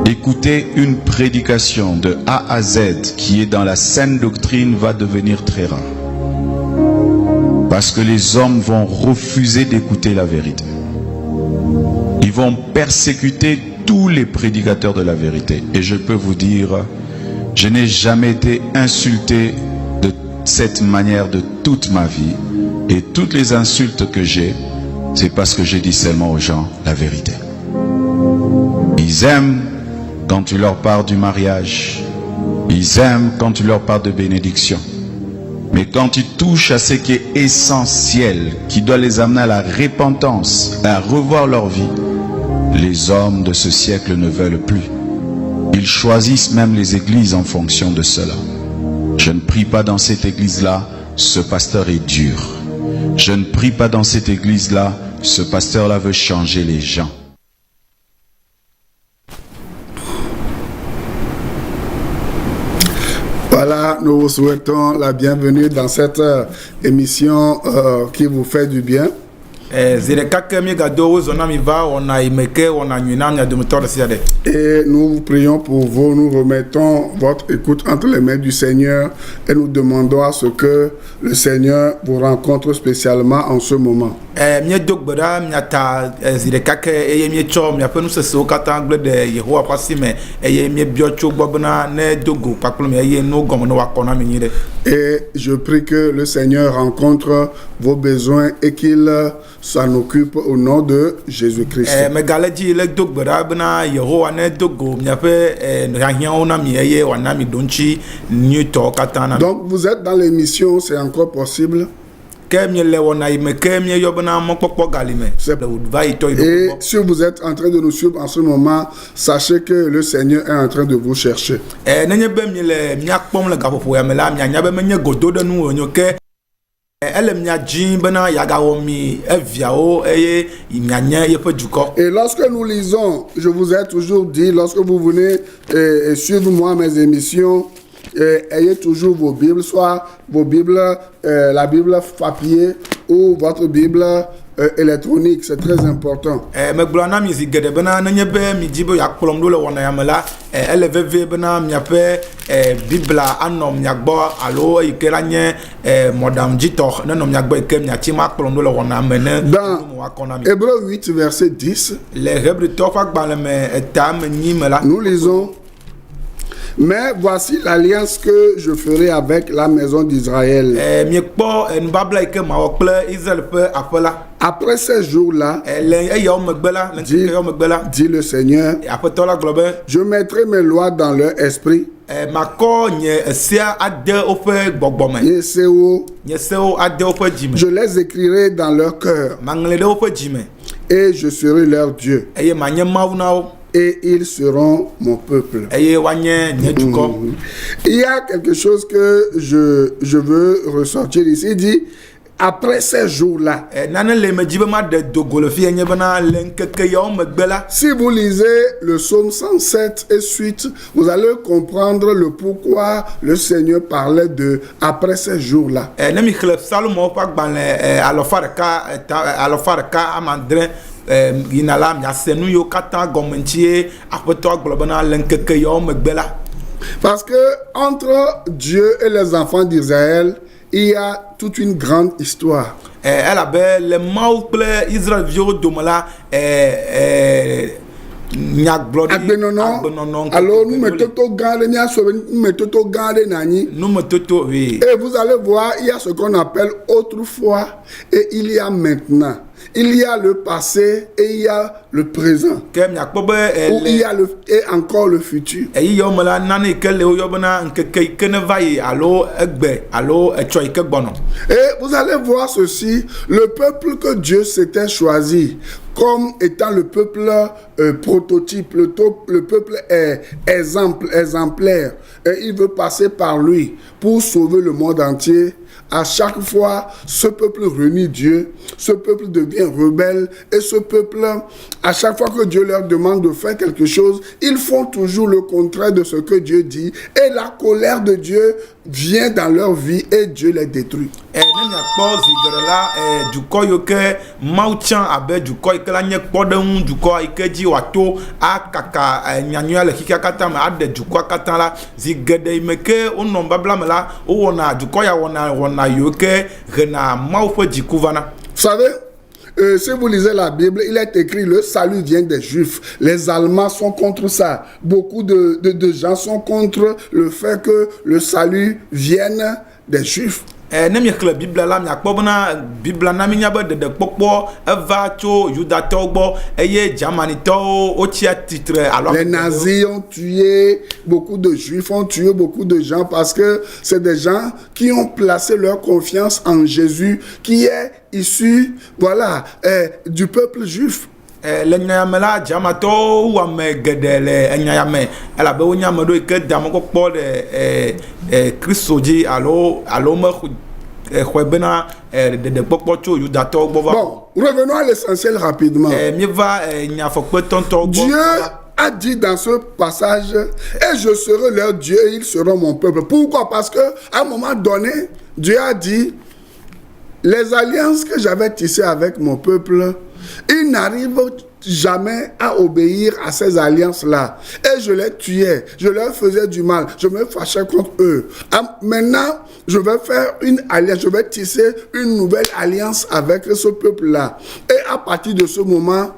Écouter une prédication de A à Z qui est dans la saine doctrine va devenir très rare. Parce que les hommes vont refuser d'écouter la vérité. Ils vont persécuter tous les prédicateurs de la vérité. Et je peux vous dire, je n'ai jamais été insulté de cette manière de toute ma vie. Et toutes les insultes que j'ai, c'est parce que je dis seulement aux gens la vérité. Ils aiment quand tu leur parles du mariage. Ils aiment quand tu leur parles de bénédiction. Mais quand tu touches à ce qui est essentiel, qui doit les amener à la repentance, à revoir leur vie, les hommes de ce siècle ne veulent plus. Ils choisissent même les églises en fonction de cela. Je ne prie pas dans cette église-là, ce pasteur est dur. Je ne prie pas dans cette église-là, ce pasteur-là veut changer les gens. Voilà, nous vous souhaitons la bienvenue dans cette émission qui vous fait du bien. Et nous vous prions pour vous, nous remettons votre écoute entre les mains du Seigneur et nous demandons à ce que le Seigneur vous rencontre spécialement en ce moment. Et je prie que le Seigneur rencontre vos besoins et qu'il s'en occupe au nom de Jésus-Christ. Donc vous êtes dans l'émission, c'est encore possible. Et si vous êtes en train de nous suivre en ce moment, sachez que le Seigneur est en train de vous chercher. Et lorsque nous lisons, je vous ai toujours dit, lorsque vous venez suivre moi mes émissions, ayez toujours vos Bibles, soit vos Bibles, la Bible papier ou votre Bible électronique, c'est très important. Dans Hébreux 8, verset 10, nous lisons: mais voici l'alliance que je ferai avec la maison d'Israël. Après ces jours-là, dit le Seigneur, je mettrai mes lois dans leur esprit. Je les écrirai dans leur cœur. Et je serai leur Dieu. Et ils seront mon peuple. Il y a quelque chose que je veux ressortir ici. Il dit, après ces jours-là. Si vous lisez le psaume 107 et suite, vous allez comprendre le pourquoi le Seigneur parlait de après ces jours-là. Parce que entre Dieu et les enfants d'Israël, il y a toute une grande histoire. Alors nous et vous allez voir, il y a ce qu'on appelle autrefois et il y a maintenant. Il y a le passé et il y a le présent. Ou il y a et encore le futur. Et vous allez voir ceci, le peuple que Dieu s'était choisi comme étant le peuple prototype, le peuple exemplaire. Et il veut passer par lui pour sauver le monde entier. À chaque fois, ce peuple renie Dieu, ce peuple devient rebelle et ce peuple, à chaque fois que Dieu leur demande de faire quelque chose, ils font toujours le contraire de ce que Dieu dit et la colère de Dieu vient dans leur vie et Dieu les détruit. ne miakpɔ zigere la dukɔ yiwo ke Mawu tsã abe dukɔ yi ke la nye kpɔɖeŋu dukɔ yi ke dzi wòato akaka nyanyua le xixia katã me aɖe dukɔa katã la zi geɖe yi me ke wonɔ babla me la wowɔna dukɔ ya wɔna yiwo ke hena Mawu ƒe dziku vana. Vous savez, si vous lisez la Bible, il est écrit le salut vient des Juifs. Les Allemands sont contre ça. Beaucoup de gens sont contre le fait que le salut vienne des Juifs. Ne miexlẽ Bible la miakpɔ bena Bible na mi nya be ɖeɖekpɔkpɔ eva tso Yudatɔwo gbɔ eye Germanitɔwo wotsi atsitre alo. Les nazis ont tué beaucoup de Juifs, ont tué beaucoup de gens parce que c'est des gens qui ont placé leur confiance en Jésus, qui est issu, voilà, du peuple juif. Le nyayame la Germatɔwo wu ame geɖe le nyayame elabe wonye ame ɖewo yi ke da mekpɔkpɔ ɖe Kristo dzi alo mexɔe bena ɖeɖekpɔkpɔ tso Yudatɔwo gbɔ va. Bon, revenons à l'essentiel rapidement. Mieva nyafɔkpetɔntɔwo gbɔ. Dieu a dit dans ce passage, et je serai leur Dieu et ils seront mon peuple. Pourquoi? Parce que à un moment donné, Dieu a dit, les alliances que j'avais tissées avec mon peuple, ils n'arrivent jamais à obéir à ces alliances-là. Et je les tuais, je leur faisais du mal, je me fâchais contre eux. Maintenant, je vais faire une alliance, je vais tisser une nouvelle alliance avec ce peuple-là. Et à partir de ce moment,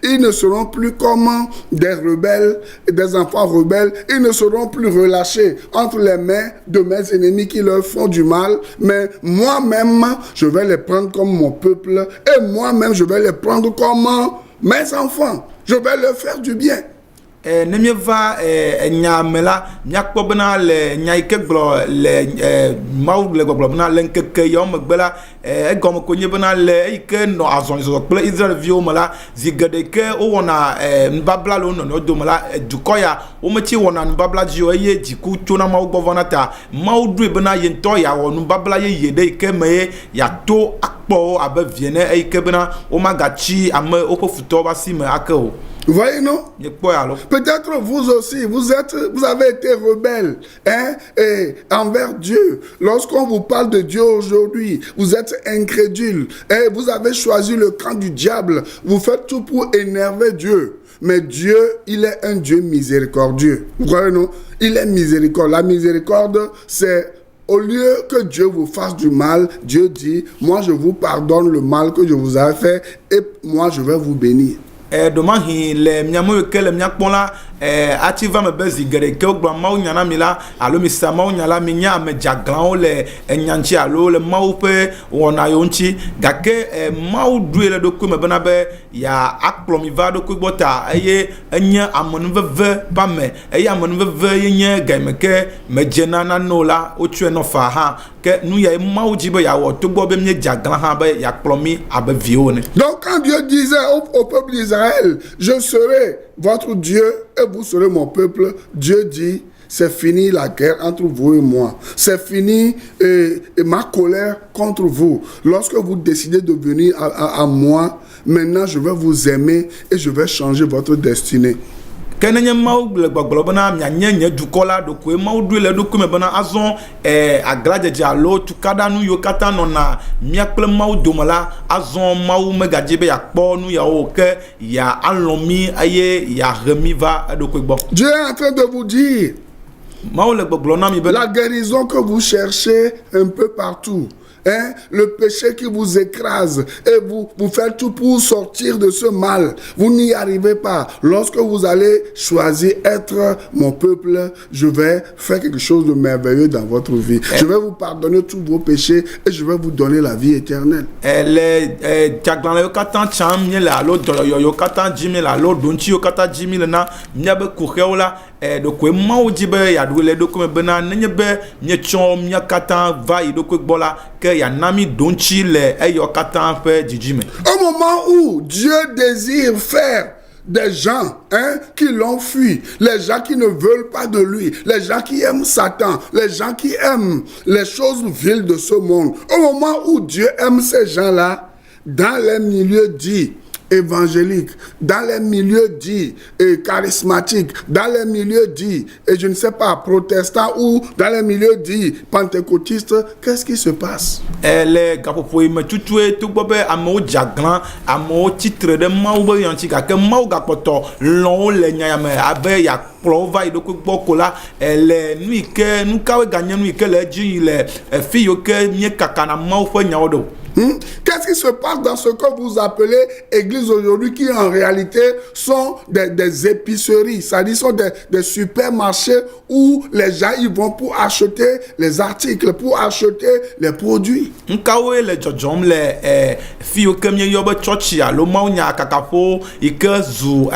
ils ne seront plus comme des rebelles, des enfants rebelles. Ils ne seront plus relâchés entre les mains de mes ennemis qui leur font du mal. Mais moi-même, je vais les prendre comme mon peuple. Et moi-même, je vais les prendre comme mes enfants. Je vais leur faire du bien. Ne mieva nya me la miakpɔ bena le nya yi ke gblɔ le Mawu le gbɔgblɔ bena le ŋkeke yawo megbe la egɔme ko nye bena le eyi ke nɔ azɔlizɔzɔ kple Israelviwo me la zi geɖe ke wowɔna nubabla le wo nɔnɔewo dome la dukɔ ya wometsi wɔna nubabla dzi o eye dziku tso na Mawu gbɔ vana ta Mawu ɖoe bena ye ŋutɔ yeawɔ nubabla yeye ɖe yi ke me ye yeato akpɔwo abe vie ne eyi ke bena womagatsi ame woƒe futɔwo ƒe asi me ake o. Vous voyez, non? Peut-être vous aussi, vous avez été rebelle envers Dieu. Lorsqu'on vous parle de Dieu aujourd'hui, vous êtes incrédule. Vous avez choisi le camp du diable. Vous faites tout pour énerver Dieu. Mais Dieu, il est un Dieu miséricordieux. Vous voyez, non? Il est miséricorde. La miséricorde, c'est... Au lieu que Dieu vous fasse du mal, Dieu dit, moi je vous pardonne le mal que je vous ai fait et moi je vais vous bénir. Domahi le miamu ke le miakpɔ la ati va me be zi geɖe ke wogblɔ Mawu nya na mi la alo mi sa Mawu nya la mi nye ame dzeaglãwo le enya ŋuti alo le Mawu ƒe wɔna yewo ŋuti gake Mawu ɖoe le ɖokui me bena be ya akplɔ mi va ɖokui gbɔ ta eye enye amenuveve ƒe ame eye amenuveve ye nye game ke medze na nanewo la wotsɔe nɔ fa hã ke nu ya Mawu dzi be yeawɔ togbɔ be mie dzeaglã hã be yeakplɔ mi abe viwo ne. Donc quand Dieu disait au peuple d'Israël, je serai votre Dieu et vous serez mon peuple, Dieu dit, c'est fini la guerre entre vous et moi. C'est fini ma colère contre vous. Lorsque vous décidez de venir à moi, maintenant je vais vous aimer et je vais changer votre destinée. ke nenye Mawu le gbɔgblɔ bena mianye nye dukɔ la ɖokoe Mawu ɖoe le ɖokui me bena azɔ aglãdzedze alo tukaɖanu yiwo katã nɔna mia kple Mawu dome la azɔ Mawu megadzi be yakpɔ nu yawo ke ya alɔ mi eye yahe mi va eɖokui gbɔ. Dieu est en train de vous dire Mawu le gbɔgblɔ na mi be la guérison que vous cherchez un peu partout. Le péché qui vous écrase et vous faites tout pour sortir de ce mal. Vous n'y arrivez pas. Lorsque vous allez choisir être mon peuple, je vais faire quelque chose de merveilleux dans votre vie. Je vais vous pardonner tous vos péchés et je vais vous donner la vie éternelle. Le tsaglãle katã tsam mi le alo dɔyɔyɔ katã dzi mi le alo ɖoŋtsiwo katã dzi mi le na miabe kuxewo la ɖokoe Mawu dzi be yaɖoe le ɖokui me bena nenye be mietsɔ mia katã va yi ɖokui gbɔ la ke yanami donchi le eyo katã ƒe dzidzime. Au moment où Dieu désire faire des gens qui l'ont fui, les gens qui ne veulent pas de lui, les gens qui aiment Satan, les gens qui aiment les choses viles de ce monde. Au moment où Dieu aime ces gens-là, dans les milieux dits évangéliques, dans les milieux dits charismatiques, dans les milieux dits, et je ne sais pas, protestants ou dans les milieux dits pentecôtistes, qu'est-ce qui se passe? Les gapopoe me tutue tout bobe amo jaglan amo titre de maube yantika que mau gapoto long le nyame abe ya prova ido ko bokola les nuit que nous kawe gagner nuit que les ji les filles que mie kakana mau fe nyaodo. Qu'est-ce qui se passe dans ce que vous appelez églises aujourd'hui qui en réalité sont des épiceries, c'est-à-dire sont des supermarchés où les gens ils vont pour acheter les articles, pour acheter les produits. Nkawe le jojom les filles que mie yobe chochia lo mau nya kakafo ike zu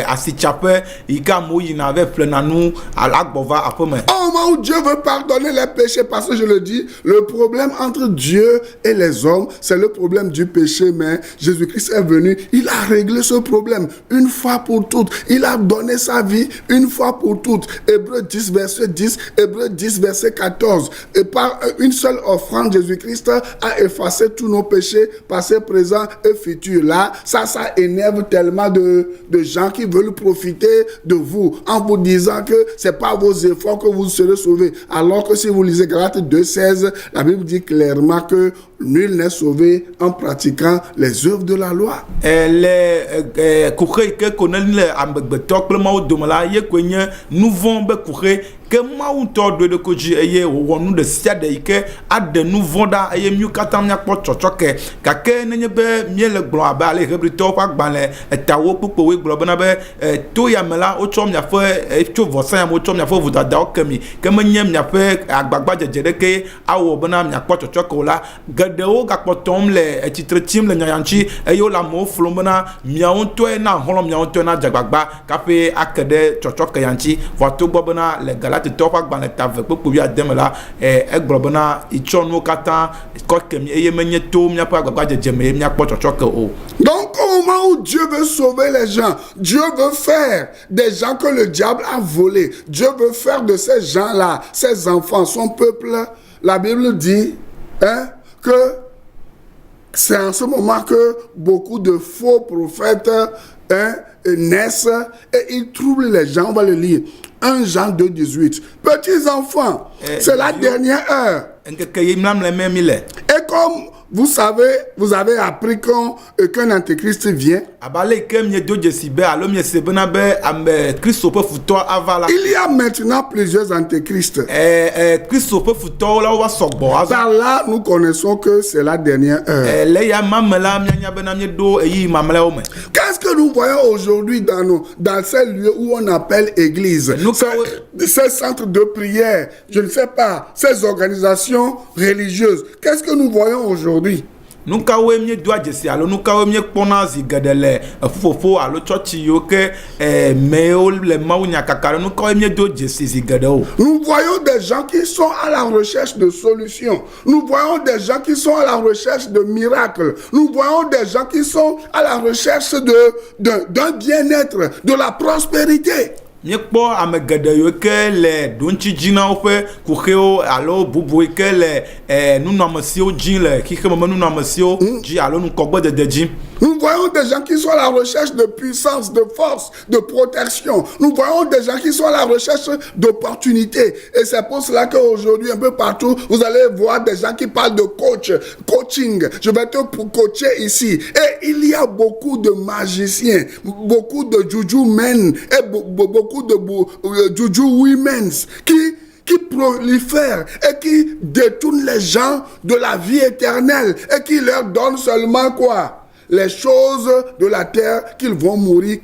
asichape ika moyi na avec plenanu alagbova apome. Au moment où Dieu veut pardonner les péchés, parce que je le dis, le problème entre Dieu et les hommes, c'est le problème du péché, mais Jésus-Christ est venu, il a réglé ce problème une fois pour toutes, il a donné sa vie une fois pour toutes. Hébreux 10 verset 10, Hébreux 10 verset 14, et par une seule offrande, Jésus-Christ a effacé tous nos péchés, passés, présents et futurs. Là, ça énerve tellement de gens qui veulent profiter de vous, en vous disant que c'est pas vos efforts que vous serez sauvés, alors que si vous lisez Galates 2:16, la Bible dit clairement que nul n'est sauvé en pratiquant les œuvres de la loi. Les courriers que connaissent les ambassadeurs, nous vont que maou todo de koji eye wonu de siade ike ade nu vonda eye miu katam nya kpo chochoke ka ke nenye be miele glo aba le hebrito kwa gbanle etawo pupo we glo bana be to ya mela o chom nya fe cho vosan ya mo chom nya fe vudada o kemi ke menyem nya fe agbagba jejere ke awo bana nya kpo chochoke la gade o ga kpo tom le titre tim le nyanchi eyo la mo flomana miawo to na holom miawo to na jagbagba ka pe akede chochoke yanchi voto gbobana le gala top ak ban ta ve popo bi adem la egbobona ichonu katan ko kemi eye menye to mia pa gbagba jejeme mia kpo chochoke o. Donc au moment où Dieu veut sauver les gens, Dieu veut faire des gens que le diable a volés, Dieu veut faire de ces gens-là, ses enfants, son peuple. La Bible dit que c'est en ce moment que beaucoup de faux prophètes naissent et ils troublent les gens. On va le lire. 1 Jean 2:18. Petits enfants, c'est la dernière heure. Et comme vous savez, vous avez appris qu'un antéchrist vient. Il y a maintenant plusieurs antéchrists. Par là, nous connaissons que c'est la dernière heure. Qu'est-ce que nous voyons aujourd'hui dans ces lieux où on appelle église? Ces centres de prière, je ne sais pas, ces organisations religieuses. Qu'est-ce que nous voyons aujourd'hui? Nous avons mis doigt de alors nous avons mis ponazi gadele fofo alo chochi yoke meol le maunya kakara nous avons mis doigt de sisi gadeo. Nous voyons des gens qui sont à la recherche de solutions. Nous voyons des gens qui sont à la recherche de miracles. Nous voyons des gens qui sont à la recherche d'un bien-être, de la prospérité. Nyekpo amegede yo ke le donchi jina ofe kukheo alo bubu ke le nunamasio jin le kikema nunamasio ji alo nkogbo de jin. Nous voyons des gens qui sont à la recherche de puissance, de force, de protection. Nous voyons des gens qui sont à la recherche d'opportunités. Et c'est pour cela qu'aujourd'hui, un peu partout, vous allez voir des gens qui parlent de coaching. Je vais te coacher ici. Et il y a beaucoup de magiciens, beaucoup de juju men et beaucoup de juju women qui prolifèrent et qui détournent les gens de la vie éternelle et qui leur donnent seulement quoi? Les choses de la terre qu'elles vont mourir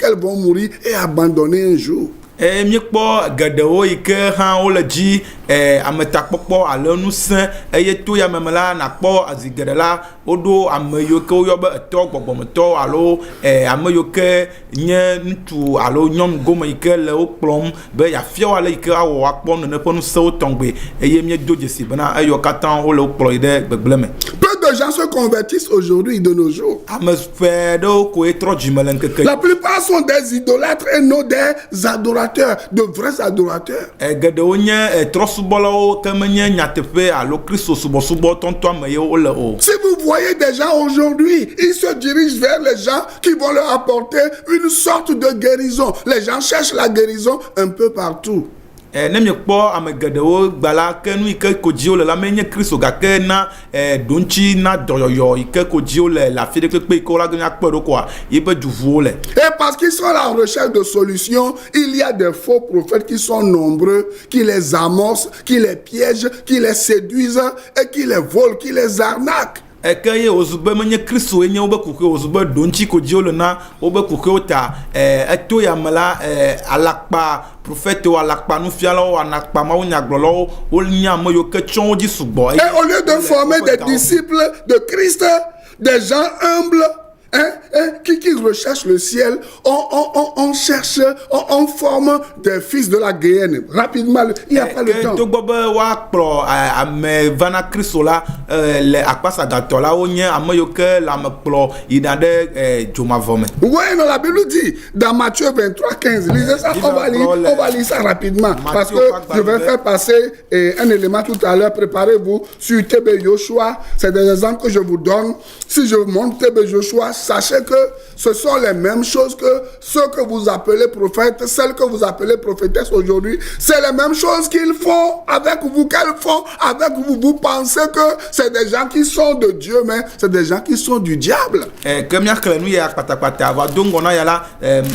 et abandonner un jour. Miekpo gadewo ike ha o le dji ametakpokpo alo nusen eye to ya memela na kpo azigedela odo ameyo ke o yobe eto gbogbometo alo ameyo ke nye ntu alo nyom gome ike le o kplom be ya fia wale ike awo akpo ne po nu se o tongbe eye mie do jesi bana eyo katan o le o kplo ide gbegbele me. Peu de de gens se convertissent aujourd'hui de nos jours? ame ƒe ɖewo koe trɔ dzime le ŋkeke La plupart sont des idolâtres et non des adorateurs, de vrais adorateurs. geɖewo nye trɔsubɔlawo ke menye nyateƒe alo kristo subɔsubɔ tɔntɔ ame yewo le o. Si vous voyez des gens aujourd'hui, ils se dirigent vers les gens qui vont leur apporter une sorte de guérison. Les gens cherchent la guérison un peu partout. Ne miekpɔ ame geɖewo gba la ke nu yi ke ko dzi wole la menye kristo gake na ɖoŋtsi na dɔyɔyɔ yi ke ko dzi wole le afi ɖe kpekpe yi ke wo la nya kpe ɖo koa yi be duvuwo le. Et parce qu'ils sont à la recherche de solutions, il y a des faux prophètes qui sont nombreux, qui les amorcent, qui les piègent, qui les séduisent et qui les volent, qui les arnaquent. Eke ye wozu be menye kristo enye wobe kuke wozu be ɖoŋtsi ko dzi wole na wobe kukewo ta eto ya me la alakpa prophètewo alakpa nufialawo alakpa mawu nyagblɔlawo wonye ame yiwo ke tsɔ wo dzi sugbɔ. Et au lieu de former des disciples de Christ, des gens humbles, qui recherchent le ciel, on cherche, on forme des fils de la Guéhenne. Rapidement, il n'y a pas le temps. Togbɔ be woakplɔ ame vana kristo la le akpasagatɔ la wonye ame yiwo ke le ame kplɔ yina ɖe dzomavɔ me. Oui, non, la Bible dit dans Matthieu 23, 15. Lisez ça, on va lire ça rapidement. Parce que je vais faire passer un élément tout à l'heure. Préparez-vous sur TB Joshua. C'est des exemples que je vous donne. Si je vous montre TB Joshua, sachez que ce sont les mêmes choses que ceux que vous appelez prophètes, celles que vous appelez prophétesses aujourd'hui. C'est les mêmes choses qu'ils font avec vous, qu'elles font avec vous. Vous pensez que c'est des gens qui sont de Dieu, mais c'est des gens qui sont du diable. Que miakle nu ya kpatakpata va do ŋgɔ na ya la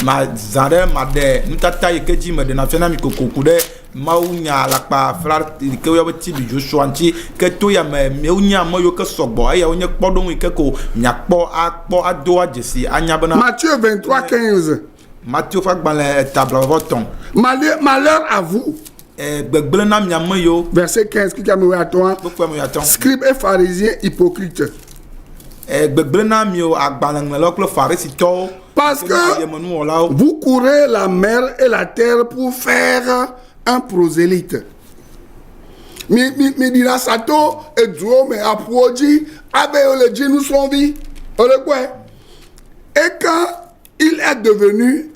ma zã ɖe ma ɖe nutata yi ke dzi me ɖe na fia na mi kokoku ɖe mawu nya alakpa fla yi ke woyɔ be TB Joshua ŋuti ke to ya me miawo nye ame yiwo ke sɔgbɔ eya wonye kpɔɖeŋu yi ke ko miakpɔ akpɔ ado adzesi anya bena. Matthieu 23, 15. Matthieu ƒe agbalẽ tabla tɔn. Malheur à vous. Gbegblẽ na miame yiwo. Verset 15, qui a mis à toi. Scribes et pharisiens hypocrites. Gbegblẽ na miwo agbalẽŋlɔlawo kple farisitɔwo. Parce que vous courez la mer et la terre pour faire un prosélyte. Mi dira sato et duo me apuoji abe ole djinu sonvi ole quoi. Et quand il est devenu,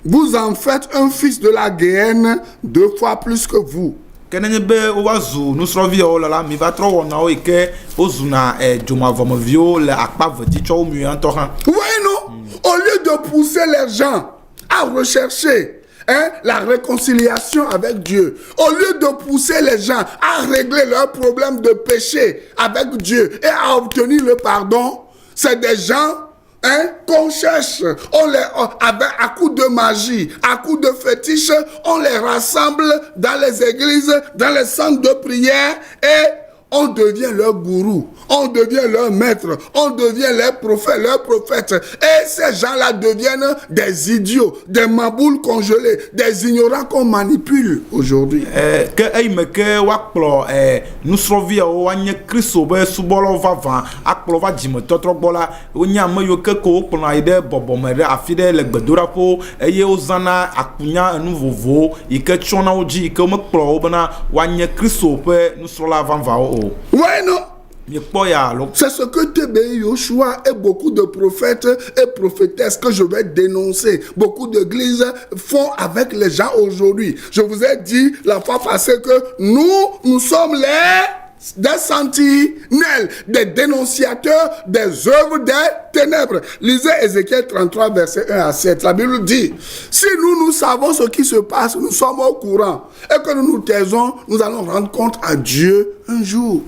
vous en faites un fils de la Guéhenne 2 fois plus que vous. Kenenye be woazu nusrɔ̃viawo le la mi va trɔ wɔnawo yi ke wozuna dzomavɔmeviwo le akpa vedi tsɔ wo mui ŋutɔ hã. Oui, non. Au lieu de pousser les gens à rechercher la réconciliation avec Dieu, au lieu de pousser les gens à régler leurs problèmes de péché avec Dieu et à obtenir le pardon, c'est des gens qu'on cherche, à coups de magie, à coups de fétiche, on les rassemble dans les églises, dans les centres de prière et on devient leur gourou, on devient leur maître, on devient leur prophète. Et ces gens-là deviennent des idiots, des maboules congelés, des ignorants qu'on manipule aujourd'hui. Que aime que wakplo nusrɔ̃viawo wanye kristo be subɔlawo vavã akplɔ va dzimetɔtrɔ gbɔ la wonye ame yiwo ke ko wokplɔna yi ɖe bɔbɔme ɖe afi ɖe le gbedoɖaƒewo eye wozãna akunya enu vovowo yi ke tsɔna wo dzi yi ke womekplɔ wo bena woanye kristo ƒe nusrɔ̃la vavãwo o. Oui, non. C'est ce que TB Joshua et beaucoup de prophètes et prophétesses que je vais dénoncer, beaucoup d'églises font avec les gens aujourd'hui. Je vous ai dit la fois passée que nous sommes des sentinelles, des dénonciateurs des œuvres des ténèbres. Lisez Ézéchiel 33, verset 1 à 7. La Bible dit, si nous savons ce qui se passe, nous sommes au courant, et que nous nous taisons, nous allons rendre compte à Dieu un jour.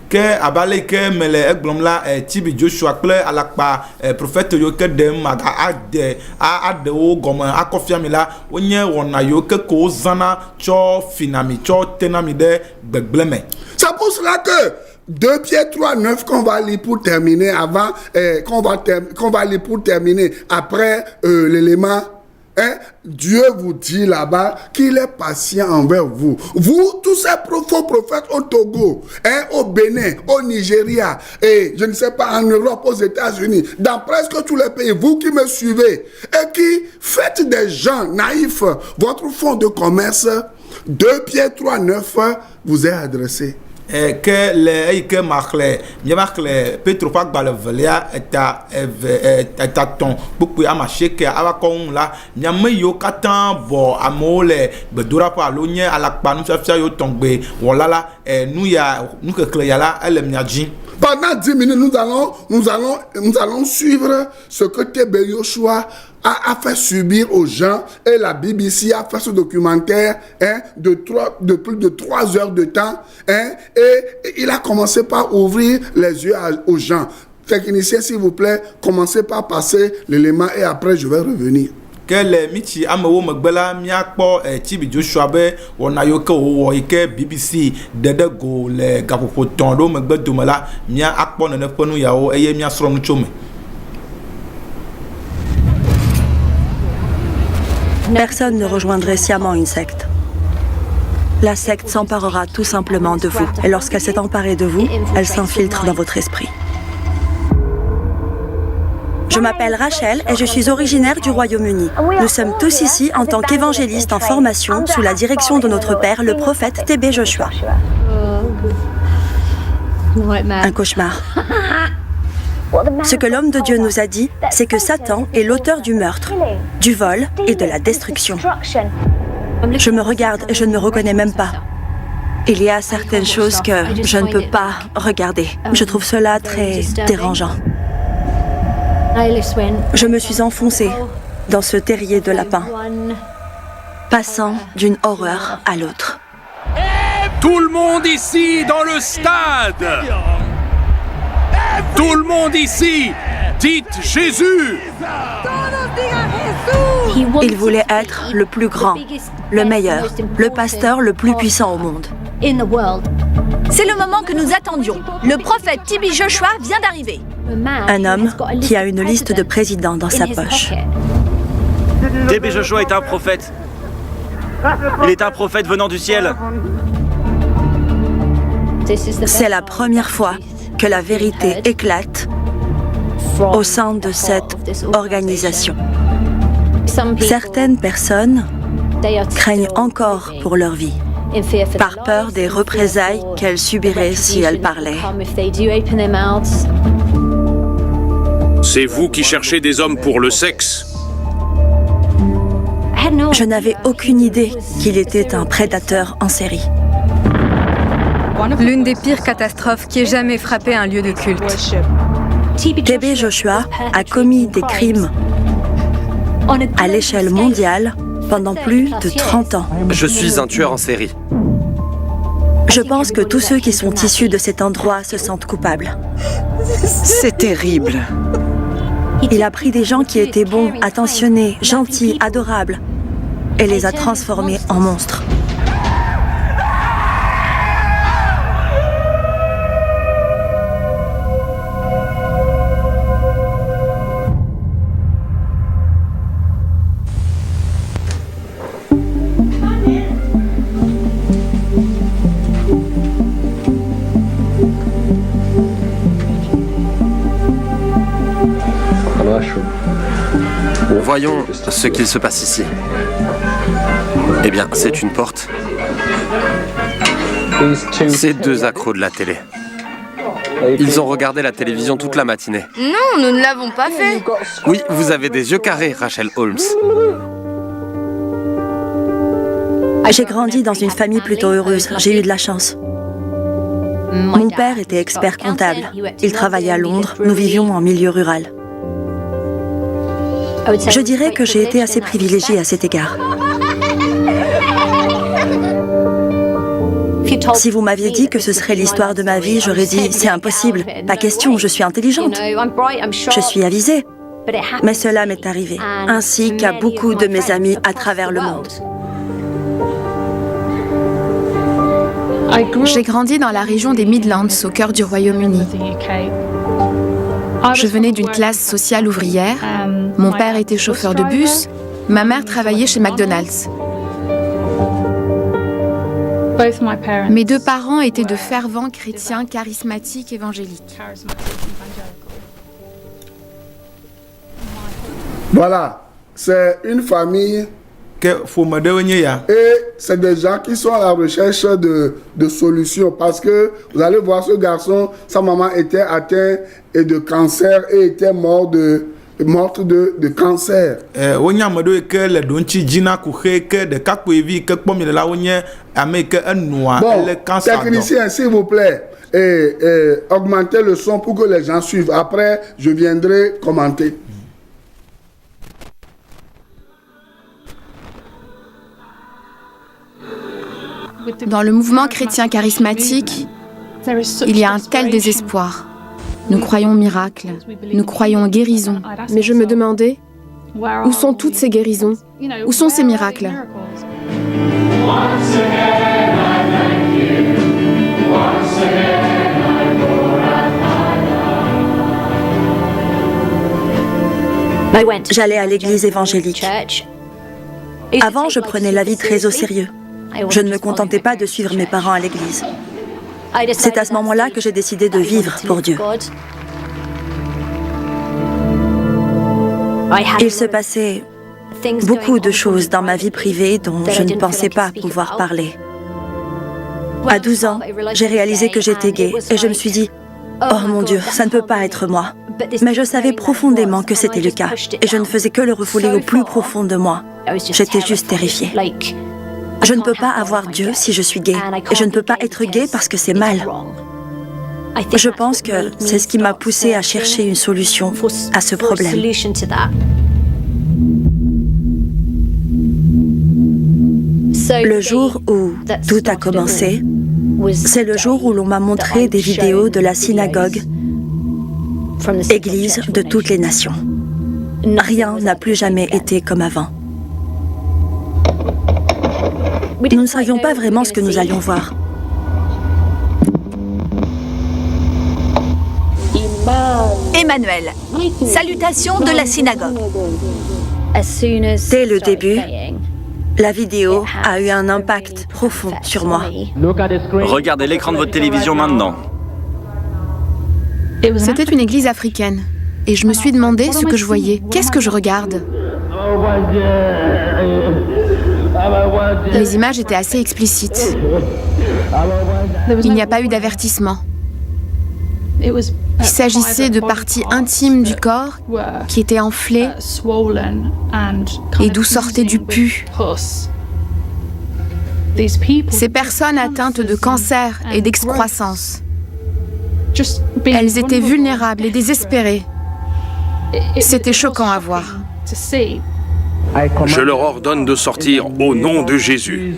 Que abale ke me le egblɔm la TB Joshua kple alakpa prophète yiwo ke ɖem aɖewo gɔme akɔ fia mi la wonye wɔna yiwo ke ko wozãna tsɔ fina mi tsɔ tena mi ɖe gbegblẽ me. C'est pour cela que 2 Pierre 3, 9 qu'on va lire pour terminer avant, qu'on va lire pour terminer après l'élément. Dieu vous dit là-bas qu'il est patient envers vous. Vous, tous ces faux prophètes au Togo, au Bénin, au Nigeria, et je ne sais pas, en Europe, aux États-Unis, dans presque tous les pays, vous qui me suivez et qui faites des gens naïfs, votre fonds de commerce, 2 Pierre 3, 9 vous est adressé. que le eyi ke ma xlẽ míava xlẽ Petro ƒe agbalẽ velia etatɔ̃ kpukpui ama sieke ava kɔ ŋu la miame yiwo katã bɔ amewo le gbedoɖaƒe alo nye alakpa nufiafia yiwo tɔgbe wɔla la nuxexlẽ ya la ele mia dzi. Pendant 10 minutes, nous allons suivre ce que TB Joshua a fait subir aux gens, et la BBC a fait ce documentaire de plus de 3 heures de temps, et il a commencé par ouvrir les yeux aux gens. Technicien, s'il vous plaît, commencez par passer l'élément et après je vais revenir. Que le mitsi amewo megbe la miakpɔ TB Joshua be wɔna yiwo ke wòwɔ yi ke BBC ɖeɖe go le gaƒoƒo tɔ̃ ɖewo megbe dome la mia akpɔ nene ƒe nu yawo eye miasrɔ̃ nu tso me. Personne ne rejoindrait sciemment une secte. La secte s'emparera tout simplement de vous. Et lorsqu'elle s'est emparée de vous, elle s'infiltre dans votre esprit. Je m'appelle Rachel et je suis originaire du Royaume-Uni. Nous sommes tous ici en tant qu'évangélistes en formation sous la direction de notre père, le prophète TB Joshua. Un cauchemar. Ce que l'homme de Dieu nous a dit, c'est que Satan est l'auteur du meurtre, du vol et de la destruction. Je me regarde et je ne me reconnais même pas. Il y a certaines choses que je ne peux pas regarder. Je trouve cela très dérangeant. Je me suis enfoncée dans ce terrier de lapin, passant d'une horreur à l'autre. Tout le monde ici dans le stade! Tout le monde ici, dites Jésus! Il voulait être le plus grand, le meilleur, le pasteur le plus puissant au monde. C'est le moment que nous attendions. Le prophète TB Joshua vient d'arriver. Un homme qui a une liste de présidents dans sa poche. TB Joshua est un prophète. Il est un prophète venant du ciel. C'est la première fois que la vérité éclate au sein de cette organisation. Certaines personnes craignent encore pour leur vie, par peur des représailles qu'elles subiraient si elles parlaient. C'est vous qui cherchez des hommes pour le sexe. Je n'avais aucune idée qu'il était un prédateur en série. L'une des pires catastrophes qui ait jamais frappé un lieu de culte. TB Joshua a commis des crimes à l'échelle mondiale pendant plus de 30 ans. Je suis un tueur en série. Je pense que tous ceux qui sont issus de cet endroit se sentent coupables. C'est terrible. Il a pris des gens qui étaient bons, attentionnés, gentils, adorables, et les a transformés en monstres. Voyons ce qu'il se passe ici. Eh bien, c'est une porte. Ces deux accros de la télé. Ils ont regardé la télévision toute la matinée. Non, nous ne l'avons pas fait. Oui, vous avez des yeux carrés, Rachel Holmes. J'ai grandi dans une famille plutôt heureuse. J'ai eu de la chance. Mon père était expert comptable. Il travaillait à Londres. Nous vivions en milieu rural. Je dirais que j'ai été assez privilégiée à cet égard. Si vous m'aviez dit que ce serait l'histoire de ma vie, j'aurais dit « c'est impossible, pas question, je suis intelligente, je suis avisée ». Mais cela m'est arrivé, ainsi qu'à beaucoup de mes amis à travers le monde. J'ai grandi dans la région des Midlands, au cœur du Royaume-Uni. Je venais d'une classe sociale ouvrière. Mon père était chauffeur de bus. Ma mère travaillait chez McDonald's. Mes deux parents étaient de fervents chrétiens charismatiques évangéliques. Voilà, c'est une famille ke ƒome ɖewoe nye ya. Et c'est des gens qui sont à la recherche de solutions parce que vous allez voir ce garçon, sa maman était atteinte de cancer et était morte de cancer. Wonye ame ɖewo yi ke le ɖoŋtsi dzi na kuxe ke ɖekakpuivi ke kpɔm le la wonye ame yi ke enɔa ele cancer dɔ. Technicien, s'il vous plaît, augmentez le son pour que les gens suivent. Après, je viendrai commenter. Dans le mouvement chrétien charismatique, il y a un tel désespoir. Nous croyons au miracle, nous croyons aux guérisons. Mais je me demandais, où sont toutes ces guérisons? Où sont ces miracles? J'allais à l'église évangélique. Avant, je prenais la vie très au sérieux. Je ne me contentais pas de suivre mes parents à l'église. C'est à ce moment-là que j'ai décidé de vivre pour Dieu. Il se passait beaucoup de choses dans ma vie privée dont je ne pensais pas pouvoir parler. À 12 ans, j'ai réalisé que j'étais gay et je me suis dit « Oh mon Dieu, ça ne peut pas être moi ». Mais je savais profondément que c'était le cas et je ne faisais que le refouler au plus profond de moi. J'étais juste terrifiée. Je ne peux pas avoir Dieu si je suis gay et je ne peux pas être gay parce que c'est mal. Je pense que c'est ce qui m'a poussée à chercher une solution à ce problème. Le jour où tout a commencé, c'est le jour où l'on m'a montré des vidéos de la synagogue, église de toutes les nations. Rien n'a plus jamais été comme avant. Nous ne savions pas vraiment ce que nous allions voir. Emmanuel, salutations de la synagogue. Dès le début, la vidéo a eu un impact profond sur moi. Regardez l'écran de votre télévision maintenant. C'était une église africaine. Et je me suis demandé ce que je voyais. Qu'est-ce que je regarde? Les images étaient assez explicites. Il n'y a pas eu d'avertissement. Il s'agissait de parties intimes du corps qui étaient enflées et d'où sortait du pus. Ces personnes atteintes de cancer et d'excroissance, elles étaient vulnérables et désespérées. C'était choquant à voir. Je leur ordonne de sortir au nom de Jésus.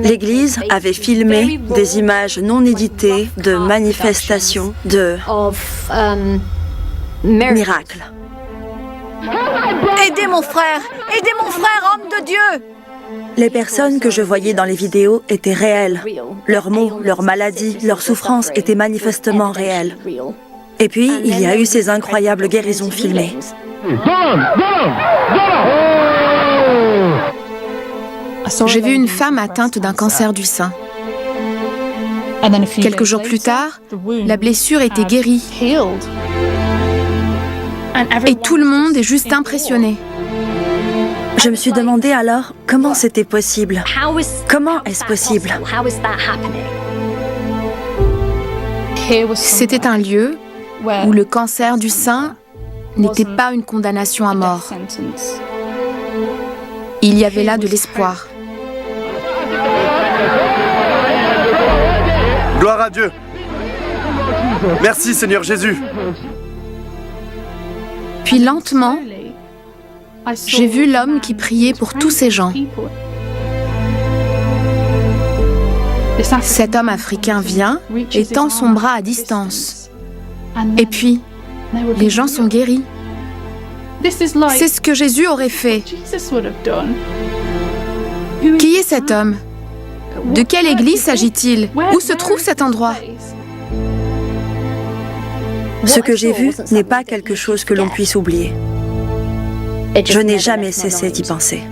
L'Église avait filmé des images non éditées de manifestations de miracles. Aidez mon frère, homme de Dieu! Les personnes que je voyais dans les vidéos étaient réelles. Leurs maux, leurs maladies, leurs souffrances étaient manifestement réelles. Et puis, il y a eu ces incroyables guérisons filmées. J'ai vu une femme atteinte d'un cancer du sein. Quelques jours plus tard, la blessure était guérie. Et tout le monde est juste impressionné. Je me suis demandé alors comment c'était possible. Comment est-ce possible? C'était un lieu où le cancer du sein n'était pas une condamnation à mort. Il y avait là de l'espoir. Gloire à Dieu. Merci Seigneur Jésus. Puis lentement, j'ai vu l'homme qui priait pour tous ces gens. Cet homme africain vient et tend son bras à distance. Et puis, les gens sont guéris. C'est ce que Jésus aurait fait. Qui est cet homme? De quelle église s'agit-il? Où se trouve cet endroit? Ce que j'ai vu n'est pas quelque chose que l'on puisse oublier. Je n'ai jamais cessé d'y penser.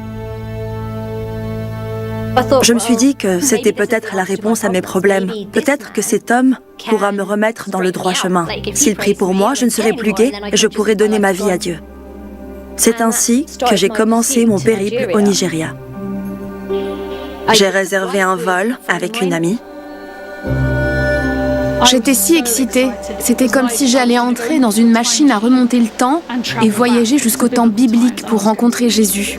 Je me suis dit que c'était peut-être la réponse à mes problèmes. Peut-être que cet homme pourra me remettre dans le droit chemin. S'il prie pour moi, je ne serai plus gay et je pourrai donner ma vie à Dieu. C'est ainsi que j'ai commencé mon périple au Nigeria. J'ai réservé un vol avec une amie. J'étais si excitée. C'était comme si j'allais entrer dans une machine à remonter le temps et voyager jusqu'au temps biblique pour rencontrer Jésus.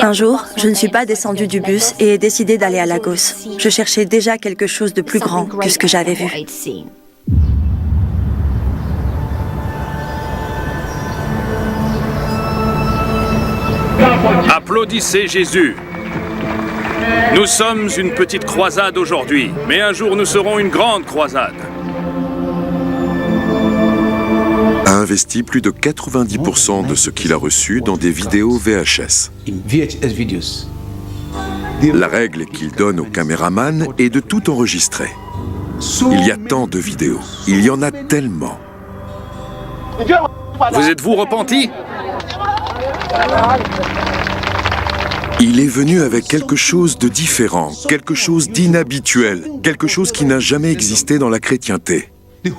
Un jour, je ne suis pas descendue du bus et ai décidé d'aller à Lagos. Je cherchais déjà quelque chose de plus grand que ce que j'avais vu. Applaudissez Jésus. Nous sommes une petite croisade aujourd'hui, mais un jour nous serons une grande croisade. A investi plus de 90% de ce qu'il a reçu dans des vidéos VHS. La règle qu'il donne au caméraman est de tout enregistrer. Il y a tant de vidéos, il y en a tellement. Vous êtes-vous repentis? Il est venu avec quelque chose de différent, quelque chose d'inhabituel, quelque chose qui n'a jamais existé dans la chrétienté.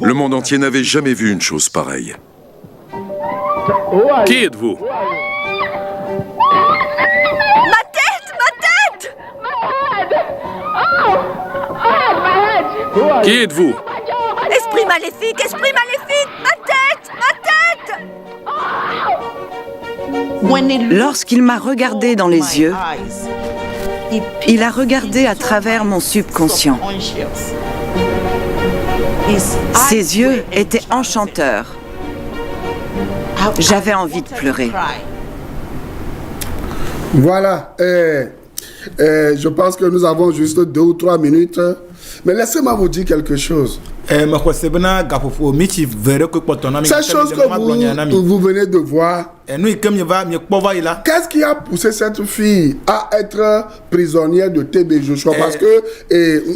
Le monde entier n'avait jamais vu une chose pareille. Qui êtes-vous? Ma tête! Qui êtes-vous? Esprit maléfique! Esprit maléfique! Ma tête! Lorsqu'il m'a regardé dans les yeux, il a regardé à travers mon subconscient. Ses yeux étaient enchanteurs. J'avais envie de pleurer. Voilà. Je pense que nous avons juste 2 ou 3 minutes. Mais laissez-moi vous dire quelque chose. Cette chose que vous venez de voir, qu'est-ce qui a poussé cette fille à être prisonnière de TB Joshua? Parce que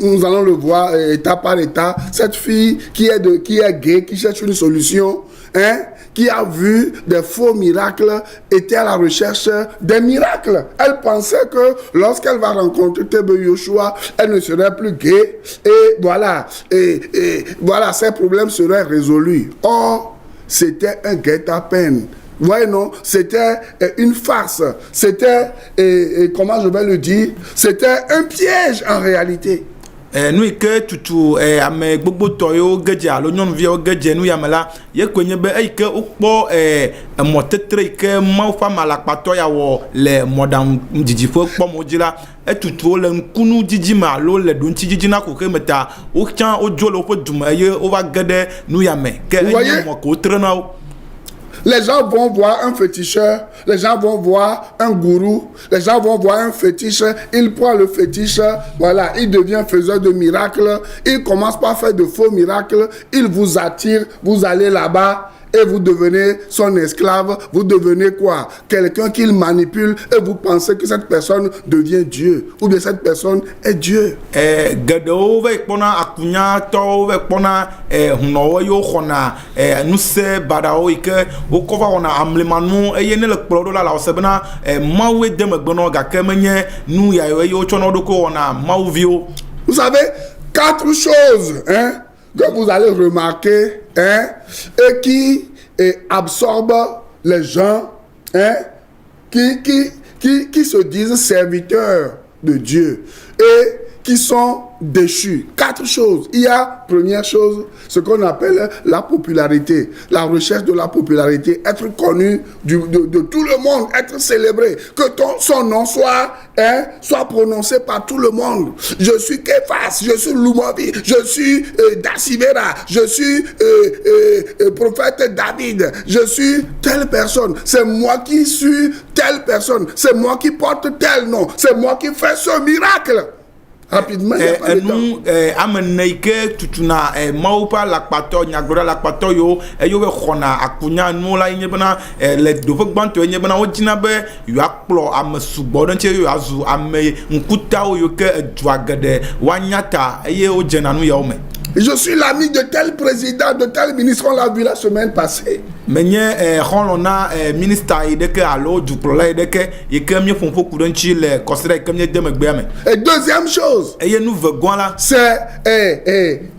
nous allons le voir étape par étape. Cette fille qui est gay, qui cherche une solution, qui a vu des faux miracles, était à la recherche des miracles. Elle pensait que lorsqu'elle va rencontrer TB Joshua, elle ne serait plus gay. Et voilà, voilà, ses problèmes seraient résolus. Or, c'était un guet-apens. Ouais, non, c'était une farce. C'était, comment je vais le dire, c'était un piège en réalité. Nous que tutu ame gbogbo toyo geje alo nyɔnuvi wo geje nu yame la ye ko nye be eyi ke wokpɔ mɔtetre yi ke mawu ƒe amalakpatɔ ya wɔ le mɔɖaŋu dzidziƒe kpɔmɔ dzi la etutu wo le ŋkunu dzidzi me alo le ɖoŋtsi dzidzi na ko me ta wotsã wodzo le woƒe dume eye wova ge ɖe nu yame ke enye mɔ ko wotre na wo. Les gens vont voir un féticheur, les gens vont voir un gourou, les gens vont voir un fétiche, il prend le fétiche, voilà, il devient faiseur de miracles, il commence par faire de faux miracles, il vous attire, vous allez là-bas et vous devenez son esclave, vous devenez quoi? Quelqu'un qu'il manipule et vous pensez que cette personne devient Dieu, ou bien cette personne est Dieu. Geɖewo va kpɔna akunyatɔwo va kpɔna hunɔwo yiwo xɔna nusẽ baɖawo yi ke wokɔ va wɔna amlemanu eye ne le kplɔ ɖo la la wose bena Mawu de megbe nɔ gake menye nu yawo eye wotsɔ na wo ɖokui wɔna Mawuviwo. Vous savez, 4 choses, que vous allez remarquer, et qui absorbent les gens, qui se disent serviteurs de Dieu et qui sont déchus. 4 choses. Il y a, première chose, ce qu'on appelle la popularité, la recherche de la popularité, être connu de tout le monde, être célébré, que son nom soit prononcé par tout le monde. Je suis Képhas, je suis Lumovi, je suis Dasivera, je suis prophète David, je suis telle personne, c'est moi qui suis telle personne, c'est moi qui porte tel nom, c'est moi qui fais ce miracle. Rapidement, enu amene yi ke tutuna Mawu ƒe alakpatɔ nyagblɔɖa alakpatɔ yiwo eyiwo be xɔna akunya nuwo la nye bena le doƒe gbãtɔ nye bena wodzina be yewoakplɔ ame sugbɔ ɖe ŋuti eye yewoazu ame ŋkutawo yiwo ke edua geɖe woanya ta eye wodzena nu yawo me. Je suis l'ami de tel président, de tel ministre, on l'a vu la semaine passée. Mais on ministre ideke alo dukrola ideke yeke mi fonfo kudanchi le considère comme dem gbeame. Et deuxième chose, c'est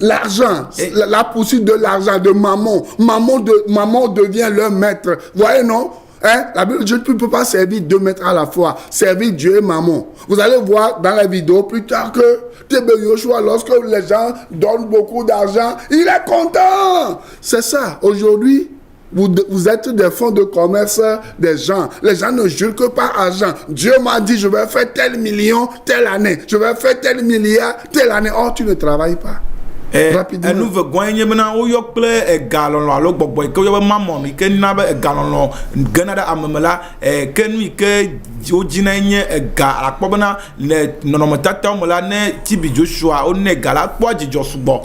l'argent, la poursuite de l'argent de maman. Maman devient leur maître. Vous voyez, non? La Bible dit que tu ne peux pas servir deux maîtres à la fois. Servir Dieu et maman. Vous allez voir dans la vidéo plus tard que Tébé Joshua, lorsque les gens donnent beaucoup d'argent, il est content. C'est ça. Aujourd'hui, vous êtes des fonds de commerce des gens. Les gens ne jurent que par argent. Dieu m'a dit, je vais faire tel million telle année. Je vais faire tel milliard telle année. Or, tu ne travailles pas. Rapidement. Nous veut gagner maintenant au yokle galon alo gbogbo ke yo maman mi ke na be galon gana da amela ke nu ke ojina nye ga akpobana le nonomotata mo la ne Tibi Joshua o ne gala po jijo subo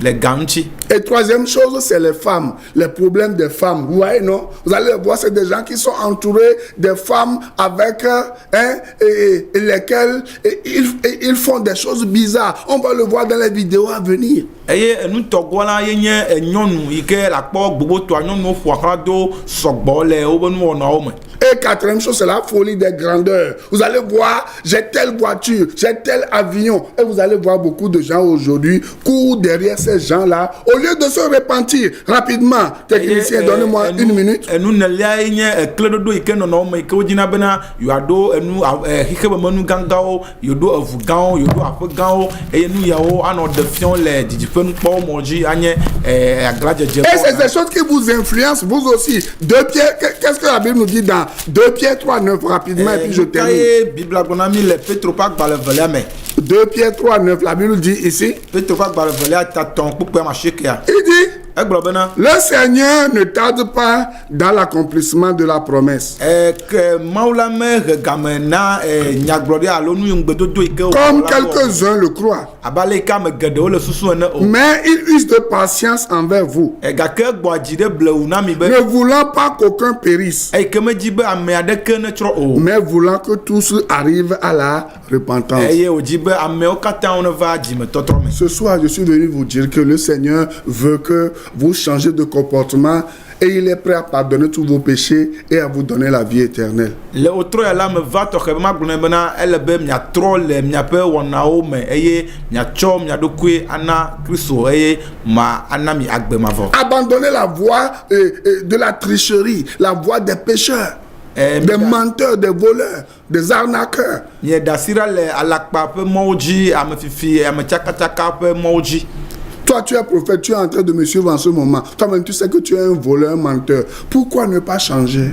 les ganchi. Et troisième chose, c'est les femmes, les problèmes des femmes. Vous voyez, non? Vous allez voir, c'est des gens qui sont entourés des femmes avec lesquelles ils font des choses bizarres. On va le voir dans les vidéos à venir. Et nous togola yenye nyonu ike la po gbogbo to nyonu fo akado sogbo le obonu ona ome. Et quatrième chose, c'est la folie des grandeurs. Vous allez voir, j'ai telle voiture, j'ai tel avion. Et vous allez voir beaucoup de gens aujourd'hui courent derrière ces gens-là. Au lieu de se repentir rapidement, technicien, donnez-moi une minute. Et nous ne l'ayons clédodo ike no no me ko jina bena yado enu hikebe manu gangao yodo avugao yodo afugao et nous yao ano defion les didifenu po moji anye aglaje je. Et c'est des choses qui vous influencent vous aussi. 2 Pierre, qu'est-ce que la Bible nous dit dans 2 Pierre 3:9 rapidement et puis je termine. 2 Pierre 3:9, la Bible dit ici. Il dit, le Seigneur ne tarde pas dans l'accomplissement de la promesse. Comme quelques-uns le croient. Mais il use de patience envers vous, ne voulant pas qu'aucun périsse, mais voulant que tous arrivent à la repentance. Ce soir, je suis venu vous dire que le Seigneur veut que vous changez de comportement et il est prêt à pardonner tous vos péchés et à vous donner la vie éternelle. Abandonnez la voie de la tricherie, la voie des pécheurs, des menteurs, des voleurs, des arnaqueurs. Toi, tu es prophète, tu es en train de me suivre en ce moment. Toi-même, tu sais que tu es un voleur, un menteur. Pourquoi ne pas changer?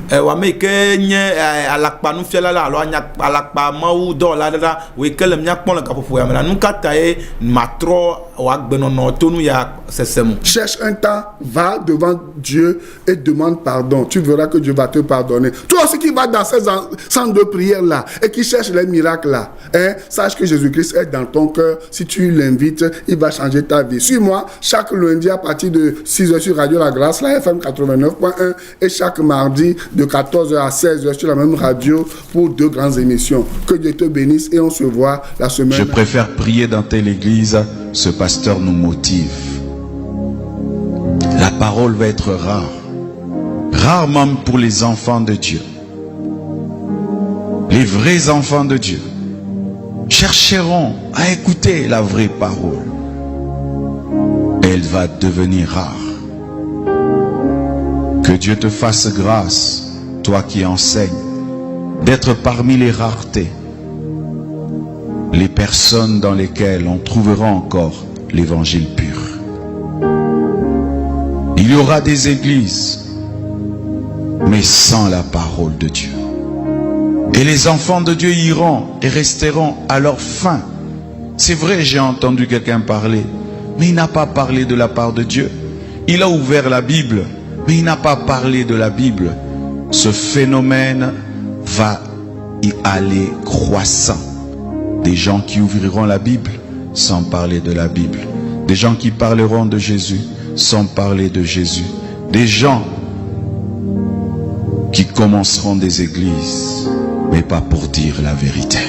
Cherche un temps, va devant Dieu et demande pardon. Tu verras que Dieu va te pardonner. Toi aussi qui vas dans ces centres de prière là et qui cherche les miracles là, sache que Jésus-Christ est dans ton cœur. Si tu l'invites, il va changer ta vie. Suis-moi chaque lundi à partir de 6h sur Radio La Grâce, la FM 89.1 et chaque mardi de 14h à 16h sur la même radio pour 2 grandes émissions. Que Dieu te bénisse et on se voit la semaine. Je préfère prier dans telle église, ce pasteur nous motive. La parole va être rare. Rare même pour les enfants de Dieu. Les vrais enfants de Dieu chercheront à écouter la vraie parole. Elle va devenir rare. Que Dieu te fasse grâce, toi qui enseignes, d'être parmi les raretés, les personnes dans lesquelles on trouvera encore l'évangile pur. Il y aura des églises, mais sans la parole de Dieu. Et les enfants de Dieu iront et resteront à leur fin. C'est vrai, j'ai entendu quelqu'un parler, mais il n'a pas parlé de la part de Dieu. Il a ouvert la Bible, mais il n'a pas parlé de la Bible. Ce phénomène va y aller croissant. Des gens qui ouvriront la Bible sans parler de la Bible. Des gens qui parleront de Jésus sans parler de Jésus. Des gens qui commenceront des églises, mais pas pour dire la vérité.